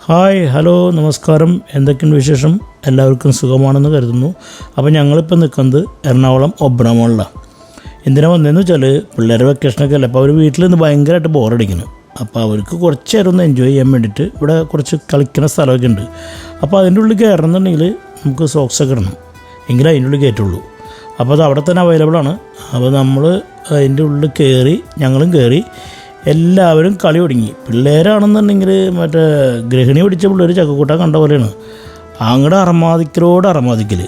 Hi hello നമസ്കാരം. എന്തൊക്കെയുണ്ട് വിശേഷം? എല്ലാവർക്കും സുഖമാണെന്ന് കരുതുന്നു. അപ്പോൾ ഞങ്ങളിപ്പോൾ നിൽക്കുന്നത് എറണാകുളം ഒബ്ര മോളിലാണ്. എന്തിനാ വന്നതെന്ന് വെച്ചാൽ പിള്ളേരെ വെക്കേഷനൊക്കെ അല്ലേ, അപ്പോൾ അവർ വീട്ടിൽ നിന്ന് ഭയങ്കരമായിട്ട് ബോറടിക്കുന്നു. അപ്പോൾ അവർക്ക് കുറച്ച് നേരം ഒന്ന് എൻജോയ് ചെയ്യാൻ വേണ്ടിയിട്ട് ഇവിടെ കുറച്ച് കളിക്കുന്ന സ്ഥലമൊക്കെ ഉണ്ട്. അപ്പോൾ അതിൻ്റെ ഉള്ളിൽ കയറണമെന്നുണ്ടെങ്കിൽ നമുക്ക് സോക്സൊക്കെ ഇടണം, എങ്കിലേ അതിൻ്റെ ഉള്ളിൽ കയറ്റുള്ളൂ. അപ്പോൾ അത് അവിടെ തന്നെ അവൈലബിളാണ്. അപ്പോൾ നമ്മൾ അതിൻ്റെ ഉള്ളിൽ കയറി, ഞങ്ങളും കയറി, എല്ലാവരും കളി തുടങ്ങി. പിള്ളേരാണെന്നുണ്ടെങ്കിൽ മറ്റേ ഗൃഹിണി പിടിച്ച പിള്ളേർ ചക്കക്കൂട്ട കണ്ട പോലെയാണ്, അങ്ങടെ അറമാദിക്കൽ.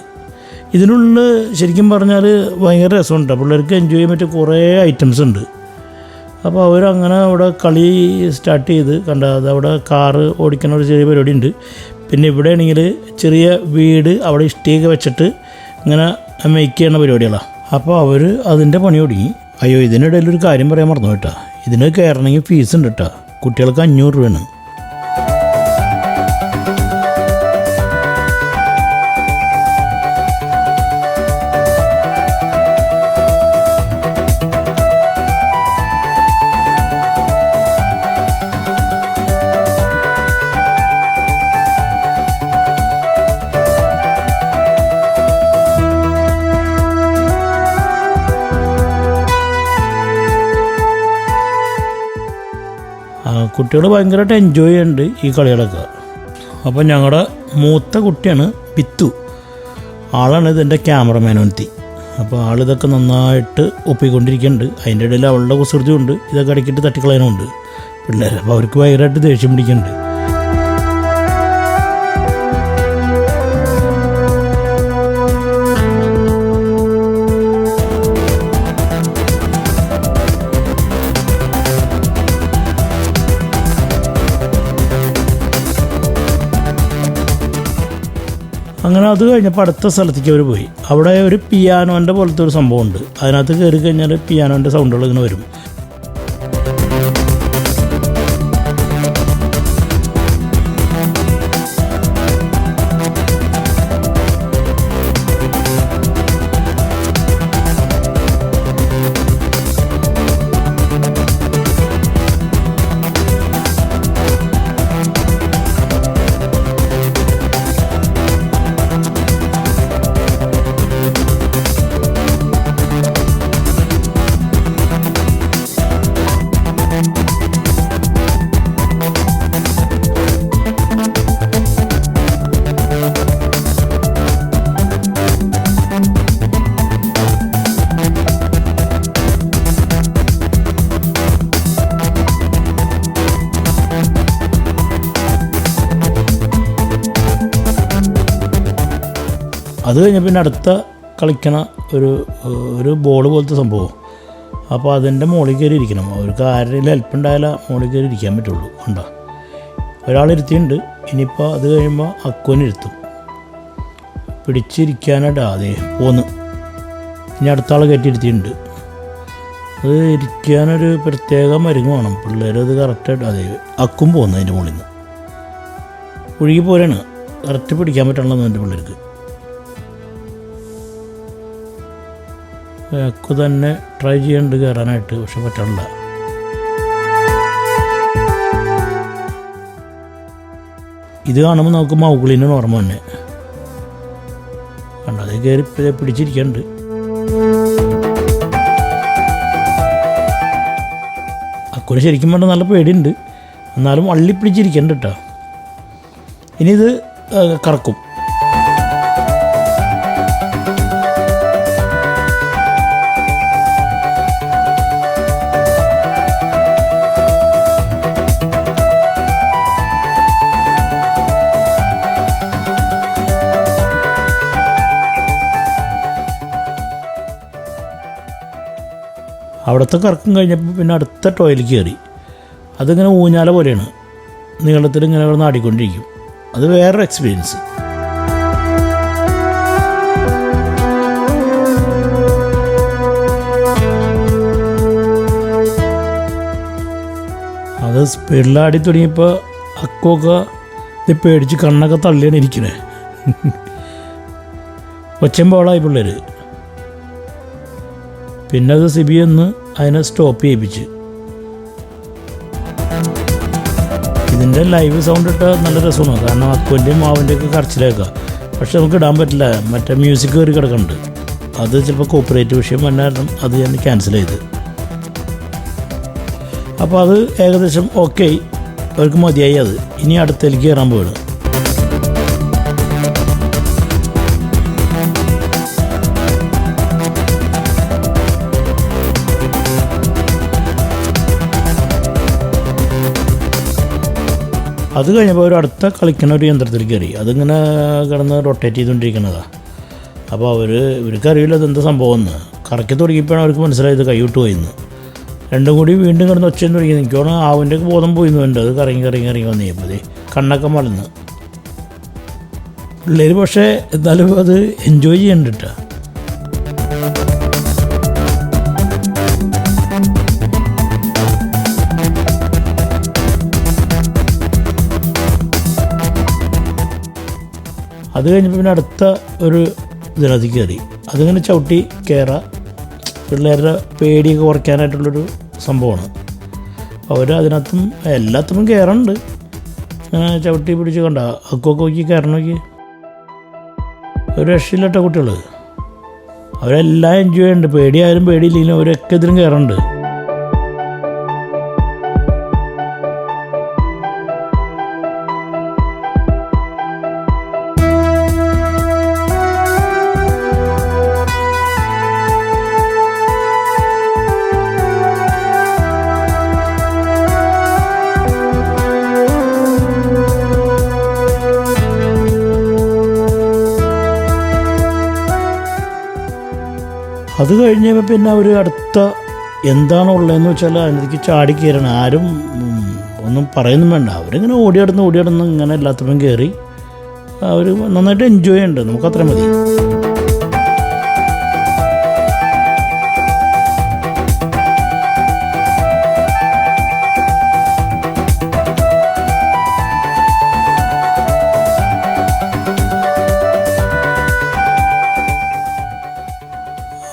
ഇതിനുള്ളിൽ ശരിക്കും പറഞ്ഞാൽ ഭയങ്കര രസമുണ്ട്. പിള്ളേർക്ക് എൻജോയ് ചെയ്യാൻ പറ്റിയ കുറേ ഐറ്റംസ് ഉണ്ട്. അപ്പോൾ അവരങ്ങനെ അവിടെ കളി സ്റ്റാർട്ട് ചെയ്ത് അവിടെ കാറ് ഓടിക്കുന്ന ഒരു ചെറിയ പരിപാടി ഉണ്ട്. പിന്നെ ഇവിടെ ആണെങ്കിൽ ചെറിയ വീട് അവിടെ ഇഷ്ടിയൊക്കെ വെച്ചിട്ട് ഇങ്ങനെ മേക്ക് ചെയ്യുന്ന പരിപാടികളാണ്. അപ്പോൾ അവർ അതിൻ്റെ പണി തുടങ്ങി. അയ്യോ, ഇതിനിടയിൽ ഒരു കാര്യം പറയാൻ മറന്നു കേട്ടോ. ഇതിന് കയറണമെങ്കിൽ ഫീസ് ഉണ്ട് കേട്ടോ. കുട്ടികൾക്ക് 500 രൂപയാണ്. കുട്ടികൾ ഭയങ്കരമായിട്ട് എൻജോയ് ചെയ്യുന്നുണ്ട് ഈ കളികളൊക്കെ. അപ്പോൾ ഞങ്ങളുടെ മൂത്ത കുട്ടിയാണ് പിത്തു, ആളാണ് ഇതിൻ്റെ ക്യാമറമാനോത്തി. അപ്പോൾ ആളിതൊക്കെ നന്നായിട്ട് ഒപ്പിക്കൊണ്ടിരിക്കുന്നുണ്ട്. അതിൻ്റെ ഇടയിൽ അവളുടെ കുസൃതിയുണ്ട്, ഇതൊക്കെ ഇടയ്ക്കിട്ട് തട്ടിക്കളയാനുണ്ട് പിള്ളേർ. അപ്പോൾ അവർക്ക് ഭയങ്കരമായിട്ട് ദേഷ്യം പിടിക്കുന്നുണ്ട്. അങ്ങനെ അത് കഴിഞ്ഞപ്പോൾ അടുത്ത സ്ഥലത്തേക്ക് അവർ പോയി. അവിടെ ഒരു പിയാനോൻ്റെ പോലത്തെ ഒരു സംഭവമുണ്ട്. അതിനകത്ത് കയറി കഴിഞ്ഞാൽ പിയാനോൻ്റെ സൗണ്ടുകൾ ഇങ്ങനെ വരും. അത് കഴിഞ്ഞ് പിന്നെ അടുത്ത കളിക്കണ ഒരു ബോൾ പോലത്തെ സംഭവം. അപ്പോൾ അതിൻ്റെ മുകളിൽ കയറി ഇരിക്കണം. അവർക്ക് ആരെങ്കിലും ഹെൽപ്പ് ഉണ്ടായാലേ മുകളിൽ കയറി ഇരിക്കാൻ പറ്റുള്ളൂ. കണ്ടോ, ഒരാളിരുത്തിയുണ്ട്. ഇനിയിപ്പോൾ അത് കഴിയുമ്പോൾ അക്കുവിനിരുത്തും. പിടിച്ചിരിക്കാനായിട്ട് അതേ പോന്ന്. ഇനി അടുത്ത ആൾ കയറ്റിയിരുത്തിയിട്ടുണ്ട്. അത് ഇരിക്കാനൊരു പ്രത്യേക മരുങ്ങ് വേണം. പിള്ളേരത് കറക്റ്റായിട്ട് അതേ അക്കും പോകുന്നു. അതിൻ്റെ മുകളിൽ നിന്ന് ഒഴുകി പോരാണ്. കറക്റ്റ് പിടിക്കാൻ പറ്റണമെന്ന് എൻ്റെ പിള്ളേർക്ക്. അക്കു തന്നെ ട്രൈ ചെയ്യുന്നുണ്ട് കയറാനായിട്ട്, പക്ഷെ പറ്റണില്ല. ഇത് കാണുമ്പോൾ നമുക്ക് മൗഗ്ലിൻ്റെ ഓർമ്മ തന്നെ കണ്ടോ. അതേ കയറി പിടിച്ചിരിക്കുന്നുണ്ട്. അക്കുവിന് ശരിക്കും പറഞ്ഞാൽ നല്ല പേടിയുണ്ട്, എന്നാലും വള്ളി പിടിച്ചിരിക്കുന്നുണ്ട് കേട്ടോ. ഇനി ഇത് കറക്കും. അവിടുത്തെ കറക്കം കഴിഞ്ഞപ്പോൾ പിന്നെ അടുത്ത ടോയ്ലറ്റ് കയറി. അതിങ്ങനെ ഊഞ്ഞാല പോലെയാണ്, നീളത്തിൽ ഇങ്ങനെ കിടന്ന് ആടിക്കൊണ്ടിരിക്കും. അത് വേറൊരു എക്സ്പീരിയൻസ്. അത് സ്പീഡിലാടി തുടങ്ങിയപ്പോൾ അക്കൊക്കെ ഇത് പേടിച്ച് കണ്ണൊക്കെ തള്ളിയാണ് ഇരിക്കണേ. ഒച്ചമ്പോളായി പിള്ളേർ. പിന്നെ അത് സിബി അതിനെ സ്റ്റോപ്പ് ചെയ്യിപ്പിച്ച്. ഇതിൻ്റെ ഇതിൻ്റെ ലൈവ് സൗണ്ട് ഇട്ടാൽ നല്ല രസമാണ്. കാരണം അക്കുവിൻ്റെയും മാവിൻ്റെയൊക്കെ കരച്ചിലേക്കാം. പക്ഷെ നമുക്ക് ഇടാൻ പറ്റില്ല, മറ്റേ മ്യൂസിക് കയറി കിടക്കുന്നുണ്ട്. അത് ചിലപ്പോൾ കോപ്പറേറ്റ് വിഷയം വന്നായിരുന്നു, അത് ഞാൻ ക്യാൻസൽ ചെയ്ത്. അപ്പോൾ അത് ഏകദേശം ഓക്കെ ആയി, അവർക്ക് മതിയായി. അത് ഇനി അടുത്തേക്ക് കയറാൻ പോവുകയാണ്. അത് കഴിഞ്ഞപ്പോൾ ഒരു അടുത്ത കളിക്കുന്ന ഒരു യന്ത്രത്തിൽ കയറി. അതിങ്ങനെ കിടന്ന് റൊട്ടേറ്റ് ചെയ്തുകൊണ്ടിരിക്കുന്നതാണ്. അപ്പോൾ ഇവർക്കറിയില്ല ഇതെന്താ സംഭവമെന്ന്. കറക്കി തുടങ്ങിയപ്പോഴാണ് അവർക്ക് മനസ്സിലായത് കൈവിട്ട് പോയിന്ന്. രണ്ടും കൂടി വീണ്ടും കിടന്ന് ഒച്ചയും തുടങ്ങി. എനിക്കോണം ആവിൻ്റെ ബോധം പോയിന്ന് വേണ്ട. അത് കറങ്ങി വന്നപ്പോൾ കണ്ണൊക്കെ മലന്ന്. പിള്ളേർ പക്ഷേ എന്നാലും അത് എൻജോയ് ചെയ്യണ്ടിട്ടാ. അത് കഴിഞ്ഞപ്പോൾ പിന്നെ അടുത്ത ഒരു ഇതിനകത്ത് കയറി. അതിങ്ങനെ ചവിട്ടി കയറാം. പിള്ളേരുടെ പേടിയൊക്കെ കുറയ്ക്കാനായിട്ടുള്ളൊരു സംഭവമാണ്. അവർ അതിനകത്തും എല്ലാത്തിനും കയറുന്നുണ്ട്. അങ്ങനെ ചവിട്ടി പിടിച്ച് കണ്ട അക്കൊക്കെ നോക്കി കയറണമെങ്കിൽ ഒരു രക്ഷയില്ലട്ട കുട്ടികൾ. അവരെല്ലാം എൻജോയ് ചെയ്യുന്നുണ്ട്. പേടിയായാലും പേടിയില്ലെങ്കിലും അവരൊക്കെ ഇതിനും കയറുന്നുണ്ട്. അത് കഴിഞ്ഞപ്പോൾ പിന്നെ അവർ അടുത്ത എന്താണുള്ളതെന്ന് വെച്ചാൽ അതിലേക്ക് ചാടി കയറണം. ആരും ഒന്നും പറയുന്നും വേണ്ട. അവരിങ്ങനെ ഓടിയടന്ന് ഇങ്ങനെ എല്ലാത്തിനും കയറി അവർ നന്നായിട്ട് എൻജോയ് ചെയ്യുന്നുണ്ട്. നമുക്കത്ര മതി.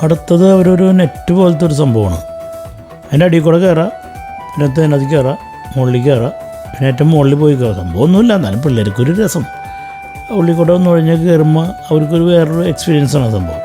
അടുത്തത് അവരൊരു നെറ്റ് പോലത്തെ ഒരു സംഭവമാണ്. അതിൻ്റെ അടിയിൽ കൂടെ കയറാം, പിന്നെ അതിനകത്ത് കയറാം, മുകളിൽ കയറാം, പിന്നെ ഏറ്റവും മുകളിൽ പോയി കയറാം. സംഭവമൊന്നുമില്ല, എന്നാലും പിള്ളേർക്കൊരു രസം. ഉള്ളിൽ കൂടെ ഒന്ന് ഒഴിഞ്ഞാൽ കയറുമ്പോൾ അവർക്കൊരു വേറൊരു എക്സ്പീരിയൻസാണ് സംഭവം.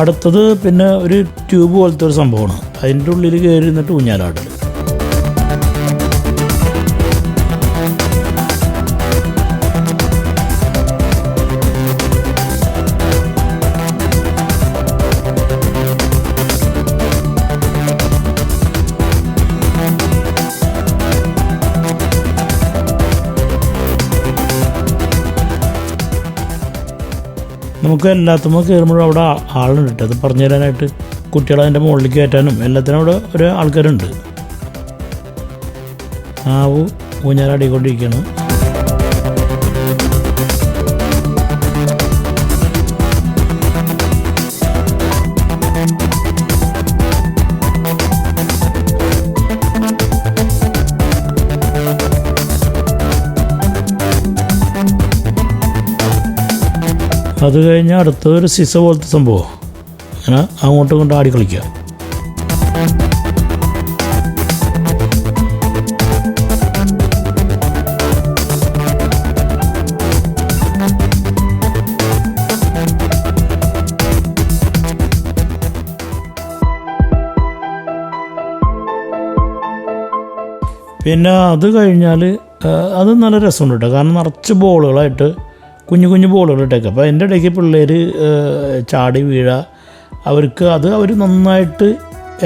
അടുത്തത് പിന്നെ ഒരു ട്യൂബ് പോലത്തെ ഒരു സംഭവമാണ്. അതിൻ്റെ ഉള്ളിൽ കയറി നിന്നിട്ട് ഊഞ്ഞാലാടൽ. നമുക്ക് എല്ലാത്തുമ്പോൾ കയറുമ്പോഴും അവിടെ ആളുണ്ട് കേട്ടോ. അത് പറഞ്ഞു തരാനായിട്ട് കുട്ടികളെ അതിൻ്റെ മുകളിൽ കയറ്റാനും എല്ലാത്തിനും അവിടെ ഒരു ആൾക്കാരുണ്ട്. ഊഞ്ഞാലാടിക്കൊണ്ടിരിക്കുകയാണ്. അത് കഴിഞ്ഞാൽ അടുത്തൊരു സിസ പോലത്തെ സംഭവം. അങ്ങനെ അങ്ങോട്ടും കൊണ്ട് ആടി കളിക്കുക. പിന്നെ അത് കഴിഞ്ഞാൽ അത് നല്ല രസമുണ്ട് കേട്ടോ. കാരണം നിറച്ച് ബോളുകളായിട്ട് കുഞ്ഞു ബോളുകൾ ഇട്ടേക്കുക. അപ്പോൾ അതിൻ്റെ ഇടയ്ക്ക് പിള്ളേർ ചാടി വീഴുക, അവർക്ക് അത് അവർ നന്നായിട്ട്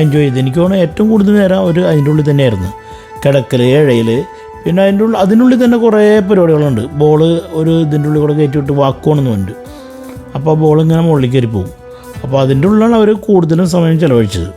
എൻജോയ് ചെയ്ത്. എനിക്ക് തോന്നുന്നു ഏറ്റവും കൂടുതൽ നേരം അവർ അതിൻ്റെ ഉള്ളിൽ തന്നെയായിരുന്നു. കിടക്കൽ, ഇഴയിൽ, പിന്നെ അതിനുള്ളിൽ തന്നെ കുറേ പരിപാടികളുണ്ട്. ബോള് ഒരു ഇതിൻ്റെ ഉള്ളിൽ കൂടെ കയറ്റി വിട്ട് വാക്കുവാണെന്നുണ്ട്. അപ്പോൾ ബോൾ ഇങ്ങനെ മുകളിൽ കയറി പോകും. അപ്പോൾ അതിൻ്റെ ഉള്ളിലാണ് അവർ കൂടുതലും സമയം ചിലവഴിച്ചത്.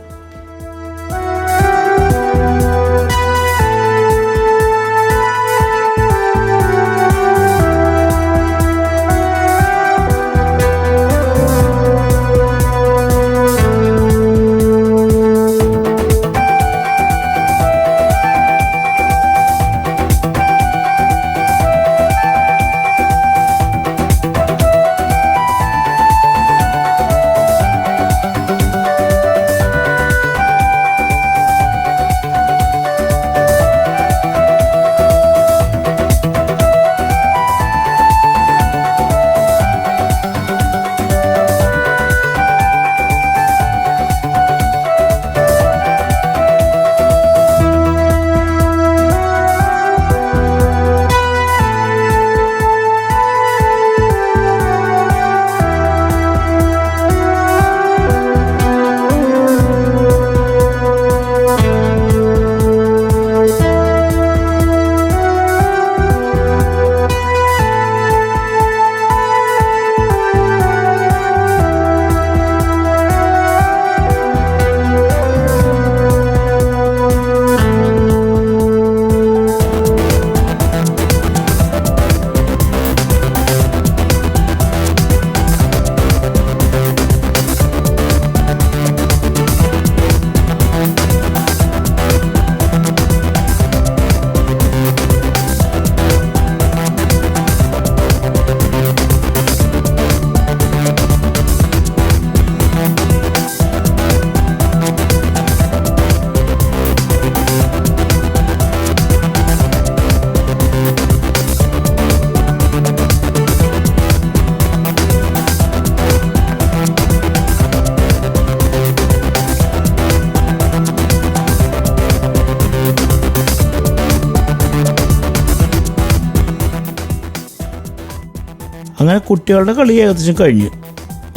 അങ്ങനെ കുട്ടികളുടെ കളി ഏകദേശം കഴിഞ്ഞു.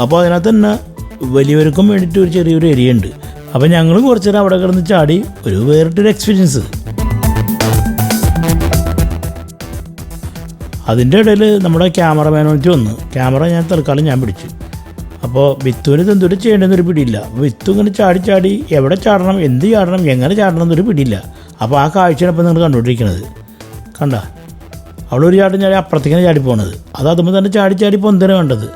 അപ്പോൾ അതിനകത്ത് തന്നെ വലിയവർക്കും വേണ്ടിയിട്ട് ഒരു ചെറിയൊരു ഏരിയ ഉണ്ട്. അപ്പോൾ ഞങ്ങളും കുറച്ച് നേരം അവിടെ കിടന്ന് ചാടി, ഒരു വേറിട്ടൊരു എക്സ്പീരിയൻസ്. അതിൻ്റെ ഇടയിൽ നമ്മുടെ ക്യാമറമാനോട്ട് വന്നു. ക്യാമറ ഞാൻ തൽക്കാലം ഞാൻ പിടിച്ചു. അപ്പോൾ വിത്തുവിന് എന്തൊരു ചെയ്യേണ്ടതെന്നൊരു പിടിയില്ല. വിത്തു ഇങ്ങനെ ചാടി എവിടെ ചാടണം, എന്ത് ചാടണം, എങ്ങനെ ചാടണം എന്നൊരു പിടിയില്ല. അപ്പോൾ ആ കാഴ്ചയാണ് ഇപ്പോൾ നിങ്ങൾ കണ്ടുകൊണ്ടിരിക്കുന്നത്. കണ്ട, അവളൊരു ചാടി അപ്പുറത്തേക്കാണ് ചാടി പോകുന്നത്. അതുമ്പോൾ തന്നെ ചാടി പൊന്തനെ വേണ്ടത്.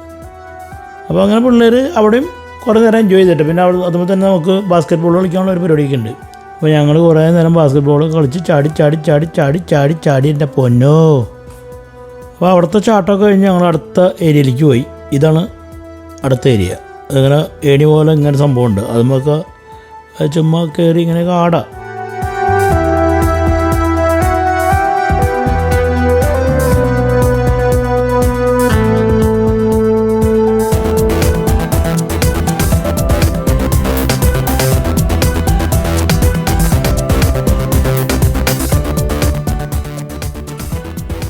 അപ്പോൾ അങ്ങനെ പിള്ളേർ അവിടെയും കുറേ നേരം എൻജോയ് ചെയ്തിട്ട് പിന്നെ അതുമ്പോൾ തന്നെ നമുക്ക് ബാസ്കറ്റ് ബോൾ കളിക്കാനുള്ള ഒരു പരിപാടിയൊക്കെ ഉണ്ട്. അപ്പോൾ ഞങ്ങൾ കുറേ നേരം ബാസ്കറ്റ് ബോൾ കളിച്ച് ചാടി എൻ്റെ പൊന്നോ. അപ്പോൾ അവിടുത്തെ ചാട്ടമൊക്കെ കഴിഞ്ഞ് ഞങ്ങൾ അടുത്ത ഏരിയയിലേക്ക് പോയി. ഇതാണ് അടുത്ത ഏരിയ. അങ്ങനെ ഏണി പോലെ ഇങ്ങനെ സംഭവമുണ്ട്. അതുമൊക്കെ ചുമ്മാ കയറി ഇങ്ങനെ ആടാം.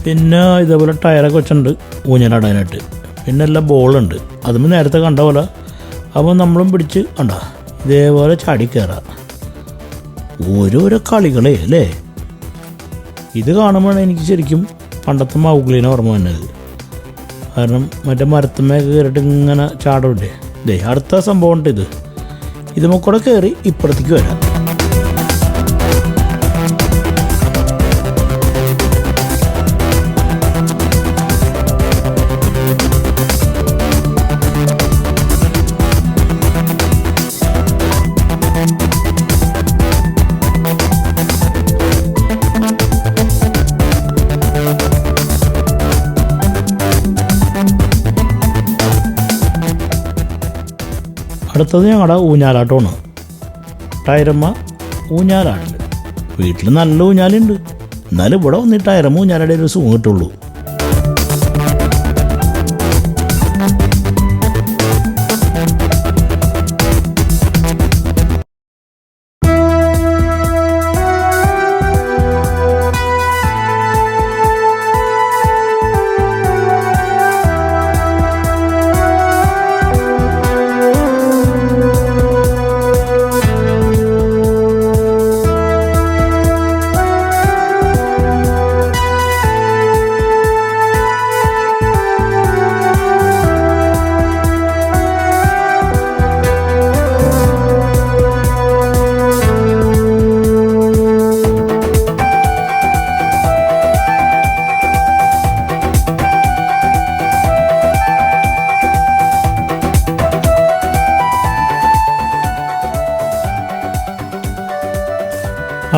പിന്നെ ഇതേപോലെ ടയറൊക്കെ വെച്ചിട്ടുണ്ട് ഊഞ്ഞാലാടാനായിട്ട്. പിന്നെ എല്ലാം ബോളുണ്ട്. അതും നേരത്തെ കണ്ട പോലെ. അപ്പോൾ നമ്മളും പിടിച്ച് കണ്ട ഇതേപോലെ ചാടി കയറാം. ഓരോരോ കളികളെ അല്ലേ. ഇത് കാണുമ്പോഴാണ് എനിക്ക് ശരിക്കും പണ്ടത്തെ മൗഗ്ലീനെ ഓർമ്മ വന്നത്. കാരണം മറ്റേ മരത്തുമ്മയൊക്കെ കയറിയിട്ട് ഇങ്ങനെ ചാടമില്ലേ. അടുത്ത സംഭവം ഉണ്ട്. ഇതുമ്മ കൂടെ കയറി ഇപ്പുറത്തേക്ക് വരാം. അടുത്തത് ഞങ്ങളുടെ ഊഞ്ഞാലാട്ടമാണ്. ടയറമ്മ ഊഞ്ഞാലാട്ട്. വീട്ടിൽ നല്ല ഊഞ്ഞാലുണ്ട്, എന്നാലും ഇവിടെ വന്നിട്ട് ടയറമ്മ ഊഞ്ഞാലയുടെ ഒരു സുഖം കിട്ടുള്ളൂ.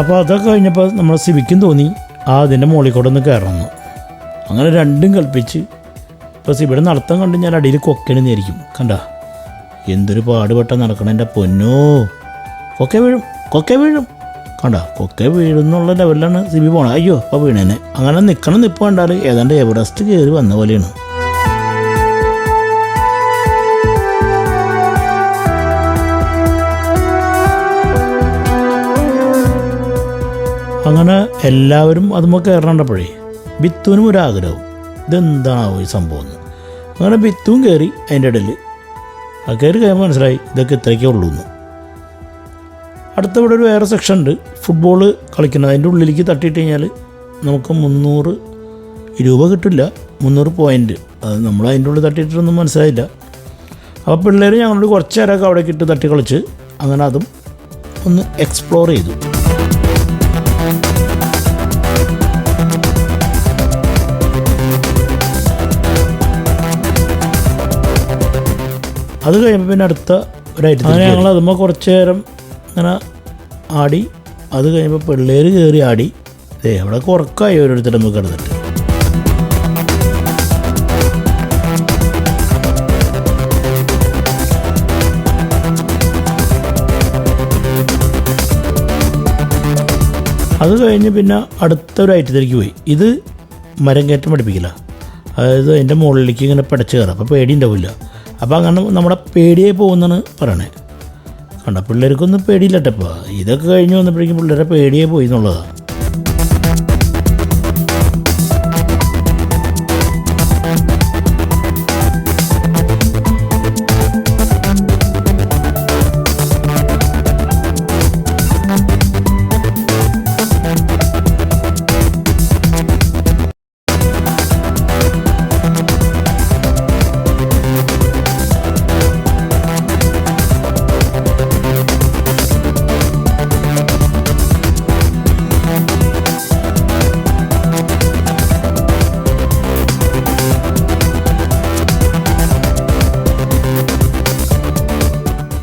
അപ്പോൾ അതൊക്കെ കഴിഞ്ഞപ്പോൾ നമ്മൾ സിബിക്കും തോന്നി അതിൻ്റെ മുകളിൽ കൂടെ ഒന്ന് കയറണമെന്ന്. അങ്ങനെ രണ്ടും കൽപ്പിച്ച് ഇപ്പോൾ സിബിയുടെ നടത്തം കണ്ട് ഞാൻ അടിയിൽ കൊക്കണെന്നായിരിക്കും. കണ്ട എന്തൊരു പാടുപെട്ട നടക്കണം എൻ്റെ പൊന്നോ. കൊക്കെ വീഴും കണ്ട, കൊക്കെ വീഴുന്നുള്ള ലെവലിലാണ് സിബി പോണത്. അയ്യോ അപ്പോൾ വീണേനെ. അങ്ങനെ നിൽപ്പ് കണ്ടാൽ ഏതാണ്ട് എവറസ്റ്റ് കയറി വന്ന പോലെയാണ്. അങ്ങനെ എല്ലാവരും അതുമ്പോൾ കയറേണ്ടപ്പോഴേ ബിത്തുവിനും ഒരാഗ്രഹം, ഇതെന്താണാവോ ഈ സംഭവം എന്ന്. അങ്ങനെ ബിത്തുവും കയറി അതിൻ്റെ ഇടയിൽ. ആ കയറി കഴിയുമ്പോൾ മനസ്സിലായി ഇതൊക്കെ ഇത്രയ്ക്കേ ഉള്ളൂ എന്ന്. അടുത്ത ഇവിടെ ഒരു വേറെ സെക്ഷൻ ഉണ്ട്, ഫുട്ബോൾ കളിക്കുന്നത്. അതിൻ്റെ ഉള്ളിലേക്ക് തട്ടിയിട്ട് കഴിഞ്ഞാൽ നമുക്ക് 300 രൂപ കിട്ടില്ല, 300 പോയിൻ്റ്. അത് നമ്മൾ അതിൻ്റെ ഉള്ളിൽ തട്ടിയിട്ടൊന്നും മനസ്സിലായില്ല. അപ്പോൾ പിള്ളേർ ഞങ്ങളോട് കുറച്ച് നേരമൊക്കെ അവിടെ ഇട്ട് തട്ടി കളിച്ച് അങ്ങനെ അതും ഒന്ന് എക്സ്പ്ലോർ ചെയ്തു. അത് കഴിയുമ്പോൾ പിന്നെ അടുത്ത ഒരൈറ്റം അങ്ങനെ ഞങ്ങൾ അതുമ്പോൾ കുറച്ച് നേരം ഇങ്ങനെ ആടി. അത് കഴിയുമ്പോൾ പിള്ളേർ കയറി ആടി. അവിടെ ഉറക്കമായി ഓരോരുത്തർ നമുക്ക് കിടന്നിട്ട്. അത് കഴിഞ്ഞ് പിന്നെ അടുത്തൊരു ഐറ്റത്തിലേക്ക് പോയി. ഇത് മരം കയറ്റം പഠിപ്പിക്കില്ല. അതായത് അതിൻ്റെ മുകളിലേക്ക് ഇങ്ങനെ പിടച്ച് കയറാം. അപ്പോൾ പേടി ഉണ്ടാവില്ല. അപ്പോൾ അങ്ങനെ നമ്മുടെ പേടിയായി പോകുന്നതാണ് പറയണേ. കണ്ട പിള്ളേർക്കൊന്നും പേടിയില്ലട്ടപ്പോൾ. ഇതൊക്കെ കഴിഞ്ഞ് വന്നപ്പോഴേക്കും പിള്ളേരെ പേടിയായി പോയി എന്നുള്ളതാണ്.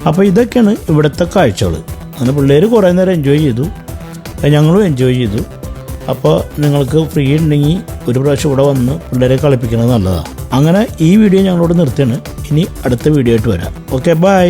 അപ്പോൾ ഇതൊക്കെയാണ് ഇവിടുത്തെ കാഴ്ചകൾ. അങ്ങനെ പിള്ളേർ കുറേ നേരം എൻജോയ് ചെയ്തു, ഞങ്ങളും എൻജോയ് ചെയ്തു. അപ്പോൾ നിങ്ങൾക്ക് ഫ്രീ ഉണ്ടെങ്കിൽ ഒരു പ്രാവശ്യം ഇവിടെ വന്ന് പിള്ളേരെ കളിപ്പിക്കുന്നത് നല്ലതാണ്. അങ്ങനെ ഈ വീഡിയോ ഞങ്ങളോട് നിർത്തുകയാണ്. ഇനി അടുത്ത വീഡിയോ ആയിട്ട് വരാം. Okay, by.